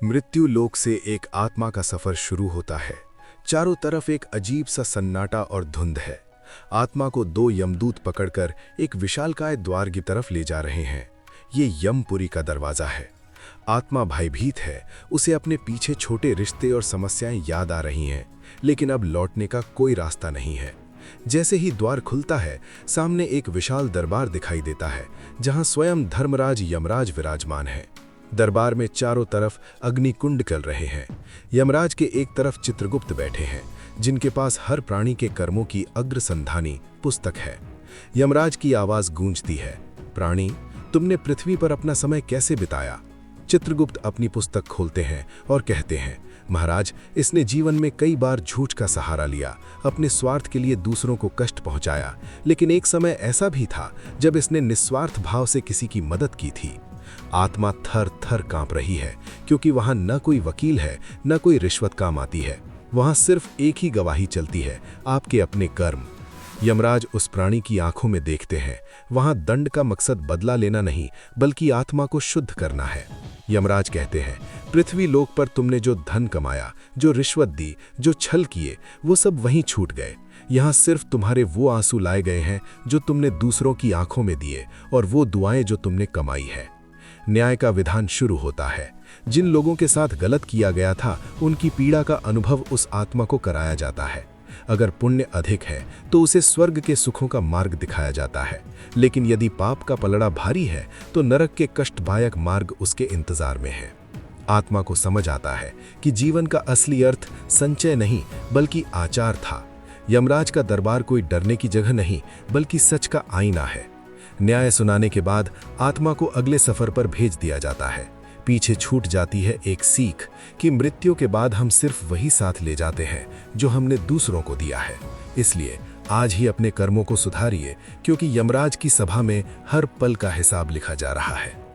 मृत्यु लोक से एक आत्मा का सफर शुरू होता है। चारों तरफ एक अजीब सा सन्नाटा और धुंध है। आत्मा को दो यमदूत पकड़कर एक विशालकाय द्वार की तरफ ले जा रहे हैं। ये यमपुरी का दरवाजा है। आत्मा भयभीत है। उसे अपने पीछे छोटे रिश्ते और समस्याएं याद आ रही हैं, लेकिन अब लौटने का कोई रास्ता नहीं है। जैसे ही द्वार खुलता है, सामने एक विशाल दरबार दिखाई देता है, जहां स्वयं धर्मराज यमराज विराजमान है। दरबार में चारों तरफ अग्निकुंड चल रहे हैं। यमराज के एक तरफ चित्रगुप्त बैठे हैं, जिनके पास हर प्राणी के कर्मों की अग्रसंधानी पुस्तक है। यमराज की आवाज गूंजती है, प्राणी, तुमने पृथ्वी पर अपना समय कैसे बिताया? चित्रगुप्त अपनी पुस्तक खोलते हैं और कहते हैं, महाराज, इसने जीवन में कई बार झूठ का सहारा लिया, अपने स्वार्थ के लिए दूसरों को कष्ट पहुंचाया, लेकिन एक समय ऐसा भी था जब इसने निस्वार्थ भाव से किसी की मदद की थी। आत्मा थर थर कांप रही है, क्योंकि वहां न कोई वकील है, न कोई रिश्वत काम आती है। वहां सिर्फ एक ही गवाही चलती है, आपके अपने कर्म। यमराज उस प्राणी की आंखों में देखते हैं। वहां दंड का मकसद बदला लेना नहीं, बल्कि आत्मा को शुद्ध करना है। यमराज कहते हैं, पृथ्वी लोक पर तुमने जो धन कमाया, जो रिश्वत दी, जो छल किए, वो सब वहीं छूट गए। यहाँ सिर्फ तुम्हारे वो आंसू लाए गए हैं जो तुमने दूसरों की आंखों में दिए, और वो दुआएं जो तुमने कमाई है। न्याय का विधान शुरू होता है। जिन लोगों के साथ गलत किया गया था, उनकी पीड़ा का अनुभव उस आत्मा को कराया जाता है। अगर पुण्य अधिक है तो उसे स्वर्ग के सुखों का मार्ग दिखाया जाता है, लेकिन यदि पाप का पलड़ा भारी है तो नरक के कष्टदायक मार्ग उसके इंतजार में है। आत्मा को समझ आता है कि जीवन का असली अर्थ संचय नहीं, बल्कि आचार था। यमराज का दरबार कोई डरने की जगह नहीं, बल्कि सच का आईना है। न्याय सुनाने के बाद आत्मा को अगले सफर पर भेज दिया जाता है। पीछे छूट जाती है एक सीख कि मृत्यु के बाद हम सिर्फ वही साथ ले जाते हैं जो हमने दूसरों को दिया है। इसलिए आज ही अपने कर्मों को सुधारिए, क्योंकि यमराज की सभा में हर पल का हिसाब लिखा जा रहा है।